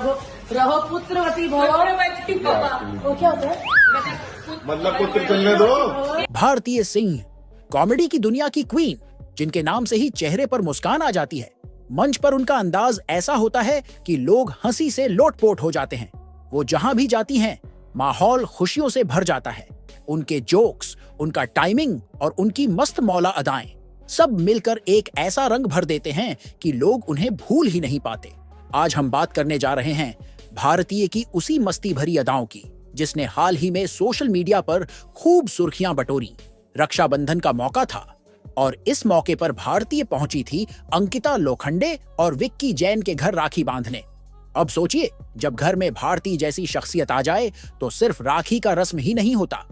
रहो पुत्रवती भव। वो क्या होता है? मतलब पुत्र चलने दो। भारतीय सिंह, कॉमेडी की दुनिया की क्वीन, जिनके नाम से ही चेहरे पर मुस्कान आ जाती है। मंच पर उनका अंदाज ऐसा होता है कि लोग हंसी से लोटपोट हो जाते हैं। वो जहां भी जाती हैं, माहौल खुशियों से भर जाता है। उनके जोक्स, उनका टाइमिंग और उनकी मस्त मौला अदाएं सब मिलकर एक ऐसा रंग भर देते हैं कि लोग उन्हें भूल ही नहीं पाते। आज हम बात करने जा रहे हैं भारतीय की उसी मस्ती भरी अदाओं की, जिसने हाल ही में सोशल मीडिया पर खूब सुर्खियां बटोरी। रक्षाबंधन का मौका था और इस मौके पर भारतीय पहुंची थी अंकिता लोखंडे और विक्की जैन के घर राखी बांधने। अब सोचिए, जब घर में भारती जैसी शख्सियत आ जाए तो सिर्फ राखी का रस्म ही नहीं होता,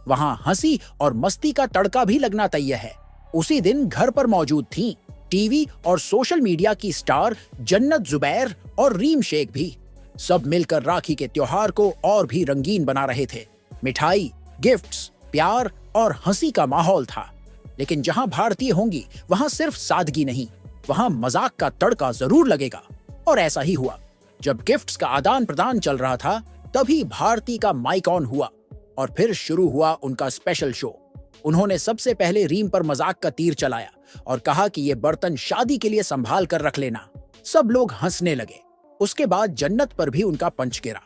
वहां हंसी और मस्ती का तड़का भी लगना तय है। उसी दिन घर पर मौजूद थीं टीवी और सोशल मीडिया की स्टार जन्नत जुबैर और रीम शेख भी। सब मिलकर राखी के त्योहार को और भी रंगीन बना रहे थे। मिठाई, गिफ्ट्स, प्यार और हंसी का माहौल था। लेकिन जहां भारतीय होंगी वहां सिर्फ सादगी नहीं, वहां मजाक का तड़का जरूर लगेगा। और ऐसा ही हुआ। जब गिफ्ट्स का आदान प्रदान चल रहा था, तभी भारती का माइक ऑन हुआ और फिर शुरू हुआ उनका स्पेशल शो। उन्होंने सबसे पहले रीम पर मजाक का तीर चलाया और कहा कि ये बर्तन शादी के लिए संभाल कर रख लेना। सब लोग हंसने लगे। उसके बाद जन्नत पर भी उनका पंच गिरा।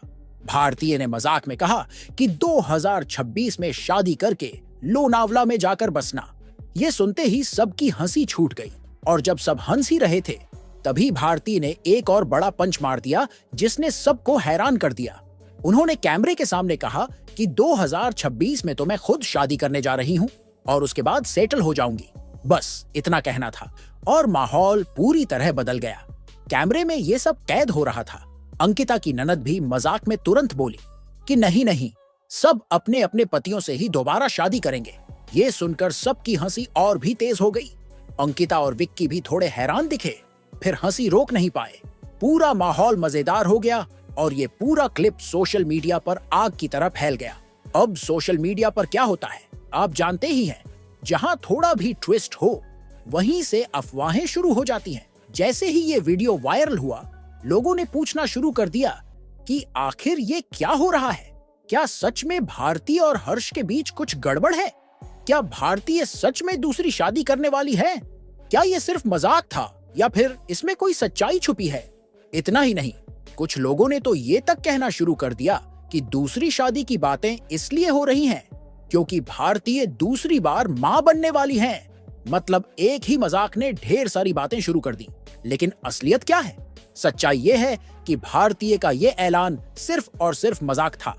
भारतीय ने मजाक में कहा कि 2026 में शादी करके लोनावला में जाकर बसना। ये सुनते ही सबकी हंसी छूट गई और जब सब हंस ही रहे थे, तभी भारती ने एक और बड़ा पंच मार दिया, जिसने सबको हैरान कर दिया। उन्होंने कैमरे के सामने कहा कि 2026 में तो मैं खुद शादी करने जा रही हूँ और उसके बाद सेटल हो जाऊंगी। बस इतना कहना था और माहौल पूरी तरह बदल गया। कैमरे में ये सब कैद हो रहा था। अंकिता की ननद भी मजाक में तुरंत बोली कि नहीं नहीं, सब अपने अपने पतियों से ही दोबारा शादी करेंगे। ये सुनकर सबकी हंसी और भी तेज हो गई। अंकिता और विक्की भी थोड़े हैरान दिखे, फिर हंसी रोक नहीं पाए। पूरा माहौल मजेदार हो गया और ये पूरा क्लिप सोशल मीडिया पर आग की तरह फैल गया। अब सोशल मीडिया पर क्या होता है आप जानते ही हैं। जहां थोड़ा भी ट्विस्ट हो, वहीं से अफवाहें शुरू हो जाती हैं। जैसे ही ये वीडियो वायरल हुआ, लोगों ने पूछना शुरू कर दिया कि आखिर ये क्या हो रहा है। क्या सच में भारती और हर्ष के बीच कुछ गड़बड़ है? क्या भारती सच में दूसरी शादी करने वाली है? क्या ये सिर्फ मजाक था या फिर इसमें कोई सच्चाई छुपी है? इतना ही नहीं, कुछ लोगों ने तो ये तक कहना शुरू कर दिया कि दूसरी शादी की बातें इसलिए हो रही हैं क्योंकि भारतीय दूसरी बार मां बनने वाली हैं। मतलब एक ही मजाक ने ढेर सारी बातें शुरू कर दी। लेकिन असलियत क्या है? सच्चाई ये है कि भारतीय का ये ऐलान सिर्फ और सिर्फ मजाक था।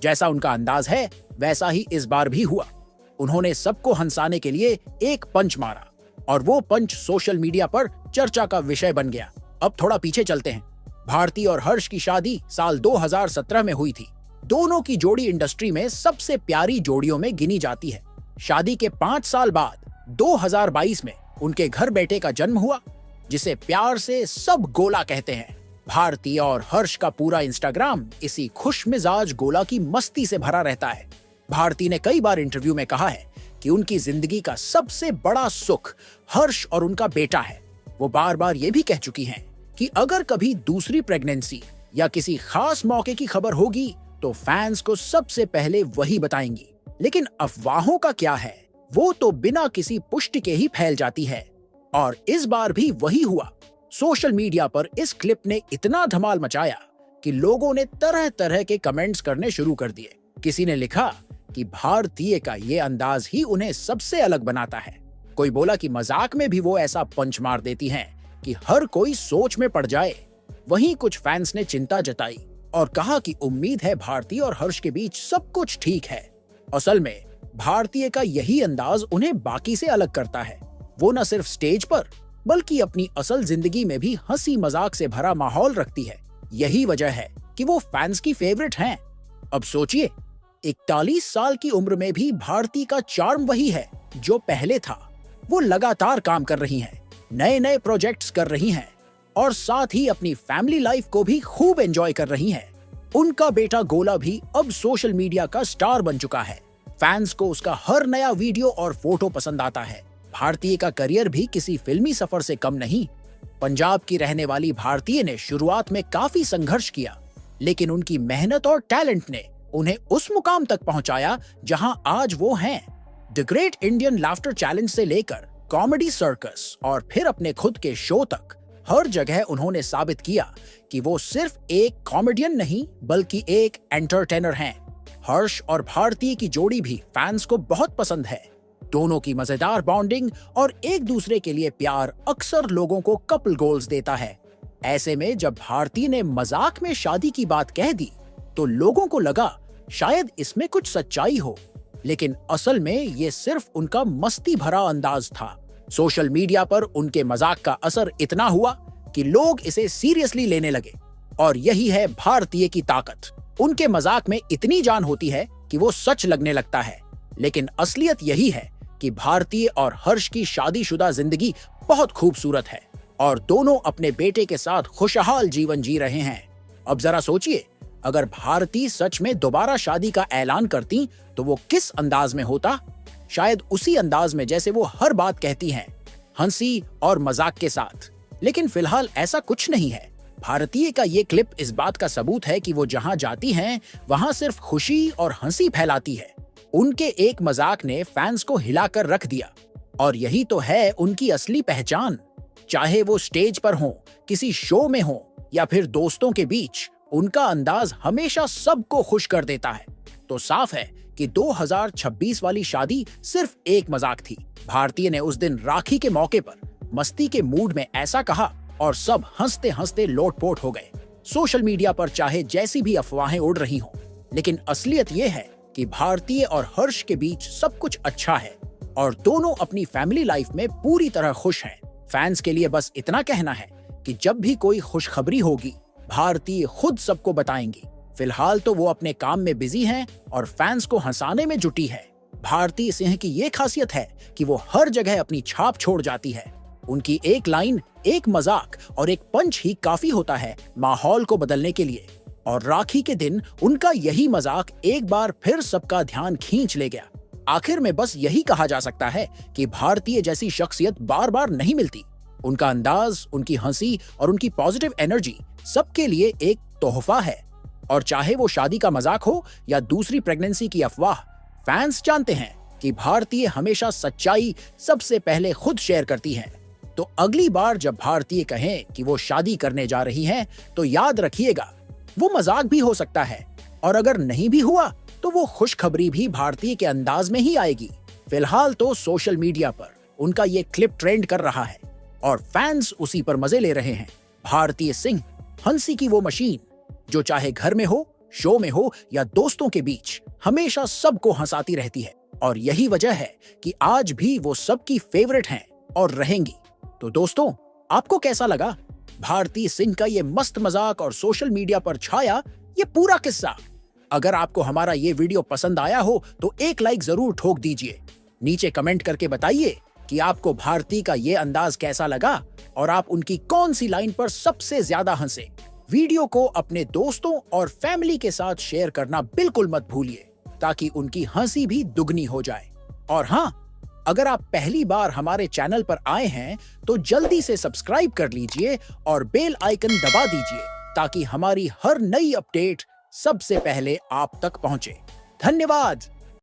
जैसा उनका अंदाज है, वैसा ही इस बार भी हुआ। उन्होंने सबको हंसाने के लिए एक पंच मारा और वो पंच सोशल मीडिया पर चर्चा का विषय बन गया। अब थोड़ा पीछे चलते हैं। भारती और हर्ष की शादी साल 2017 में हुई थी। दोनों की जोड़ी इंडस्ट्री में सबसे प्यारी जोड़ियों में गिनी जाती है। शादी के 5 साल बाद 2022 में उनके घर बेटे का जन्म हुआ, जिसे प्यार से सब गोला कहते हैं। भारती और हर्ष का पूरा इंस्टाग्राम इसी खुशमिजाज गोला की मस्ती से भरा रहता है। भारती ने कई बार इंटरव्यू में कहा है कि उनकी जिंदगी का सबसे बड़ा सुख हर्ष और उनका बेटा है। वो बार बार ये भी कह चुकी हैं कि अगर कभी दूसरी प्रेगनेंसी या किसी खास मौके की खबर होगी तो फैंस को सबसे पहले वही बताएंगी। लेकिन अफवाहों का क्या है, वो तो बिना किसी पुष्टि के ही फैल जाती है और इस बार भी वही हुआ। सोशल मीडिया पर इस क्लिप ने इतना धमाल मचाया कि लोगों ने तरह तरह के कमेंट्स करने शुरू कर दिए। किसी ने लिखा कि भारतीय का ये अंदाज ही उन्हें सबसे अलग बनाता है। कोई बोला कि मजाक में भी वो ऐसा पंच मार देती हैं कि हर कोई सोच में पड़ जाए। वहीं कुछ फैंस ने चिंता जताई और कहा कि उम्मीद है भारती और हर्ष के बीच सब कुछ ठीक है। असल में भारतीय का यही अंदाज उन्हें बाकी से अलग करता है। वो न सिर्फ स्टेज पर बल्कि अपनी असल जिंदगी में भी हंसी मजाक से भरा माहौल रखती है। यही वजह है कि वो फैंस की फेवरेट हैं। अब सोचिए, 41 साल की उम्र में भी भारती का चार्म वही है जो पहले था। वो लगातार काम कर रही हैं, नए नए प्रोजेक्ट्स कर रही हैं और साथ ही अपनी फैमिली लाइफ को भी खूब एंजॉय कर रही हैं। उनका बेटा गोला भी अब सोशल मीडिया का स्टार बन चुका है। फैंस को उसका हर नया वीडियो और फोटो पसंद आता है। भारतीय का करियर भी किसी फिल्मी सफर से कम नहीं। पंजाब की रहने वाली भारतीय ने शुरुआत में काफी संघर्ष किया, लेकिन उनकी मेहनत और टैलेंट ने उन्हें उस मुकाम तक पहुंचाया जहां आज वो हैं। The great Indian laughter challenge से लेकर कॉमेडी सर्कस और फिर अपने खुद के शो तक हर जगह उन्होंने साबित किया कि वो सिर्फ एक कॉमेडियन नहीं बल्कि एक एंटरटेनर हैं। हर्ष और भारती की जोड़ी भी फैंस को बहुत पसंद है। दोनों की मजेदार बॉन्डिंग और एक दूसरे के लिए प्यार अक्सर लोगों को कपल गोल्स देता है। ऐसे में जब भारती ने मजाक में शादी की बात कह दी तो लोगों को लगा शायद इसमें कुछ सच्चाई हो, लेकिन असल में ये सिर्फ उनका मस्ती भरा अंदाज था। सोशल मीडिया पर उनके मजाक का असर इतना हुआ कि लोग इसे सीरियसली लेने लगे, और यही है भारतीय की ताकत। उनके मजाक में इतनी जान होती है कि वो सच लगने लगता है। लेकिन असलियत यही है कि भारतीय और हर्ष की शादीशुदा जिंदगी बहुत खूबसूरत है और दोनों अपने बेटे के साथ खुशहाल जीवन जी रहे हैं। अब जरा सोचिए, अगर भारती सच में दोबारा शादी का ऐलान करती तो वो किस अंदाज में होता? शायद उसी अंदाज में जैसे वो हर बात कहती हैं, हंसी और मजाक के साथ। लेकिन फिलहाल ऐसा कुछ नहीं है। भारतीय का ये क्लिप इस बात का सबूत है कि वो जहां जाती हैं वहां सिर्फ खुशी और हंसी फैलाती है। उनके एक मजाक ने फैंस को हिलाकर रख दिया, और यही तो है उनकी असली पहचान। चाहे वो स्टेज पर हो, किसी शो में हो या फिर दोस्तों के बीच, उनका अंदाज हमेशा सबको खुश कर देता है। तो साफ है कि 2026 वाली शादी सिर्फ एक मजाक थी। भारतीय ने उस दिन राखी के मौके पर मस्ती के मूड में ऐसा कहा और सब हंसते हंसते लोटपोट हो गए। सोशल मीडिया पर चाहे जैसी भी अफवाहें उड़ रही हों, लेकिन असलियत ये है कि भारतीय और हर्ष के बीच सब कुछ अच्छा है और दोनों अपनी फैमिली लाइफ में पूरी तरह खुश हैं। फैंस के लिए बस इतना कहना है कि जब भी कोई खुशखबरी होगी, भारतीय खुद सबको बताएंगी। फिलहाल तो वो अपने काम में बिजी हैं और फैंस को हंसाने में जुटी है। भारती सिंह की ये खासियत है कि वो हर जगह अपनी छाप छोड़ जाती है। उनकी एक लाइन, एक मजाक और एक पंच ही काफी होता है माहौल को बदलने के लिए। और राखी के दिन उनका यही मजाक एक बार फिर सबका ध्यान खींच ले गया। आखिर में बस यही कहा जा सकता है कि भारतीय जैसी शख्सियत बार बार नहीं मिलती। उनका अंदाज, उनकी हंसी और उनकी पॉजिटिव एनर्जी सबके लिए एक तोहफा है। और चाहे वो शादी का मजाक हो या दूसरी प्रेगनेंसी की अफवाह, फैंस जानते हैं कि भारतीय हमेशा सच्चाई सबसे पहले खुद शेयर करती हैं। तो अगली बार जब भारतीय कहें कि वो शादी करने जा रही हैं, तो याद रखिएगा वो मजाक भी हो सकता है, और अगर नहीं भी हुआ तो वो खुशखबरी भी भारतीय के अंदाज में ही आएगी। फिलहाल तो सोशल मीडिया पर उनका ये क्लिप ट्रेंड कर रहा है और फैंस उसी पर मजे ले रहे हैं। भारतीय सिंह हंसी की वो मशीन जो चाहे घर में हो, शो में हो या दोस्तों के बीच, हमेशा सबको हंसाती रहती है। और यही वजह है कि आज भी वो सबकी फेवरेट हैं और रहेंगी। तो दोस्तों, आपको कैसा लगा भारती सिंह का ये मस्त मजाक और सोशल मीडिया पर छाया ये पूरा किस्सा? अगर आपको हमारा ये वीडियो पसंद आया हो तो एक लाइक जरूर ठोक दीजिए। नीचे कमेंट करके बताइए कि आपको भारती का ये अंदाज कैसा लगा और आप उनकी कौन सी लाइन पर सबसे ज्यादा हंसे। वीडियो को अपने दोस्तों और फैमिली के साथ शेयर करना बिल्कुल मत भूलिए ताकि उनकी हंसी भी दुगनी हो जाए। और हाँ, अगर आप पहली बार हमारे चैनल पर आए हैं तो जल्दी से सब्सक्राइब कर लीजिए और बेल आइकन दबा दीजिए ताकि हमारी हर नई अपडेट सबसे पहले आप तक पहुंचे। धन्यवाद।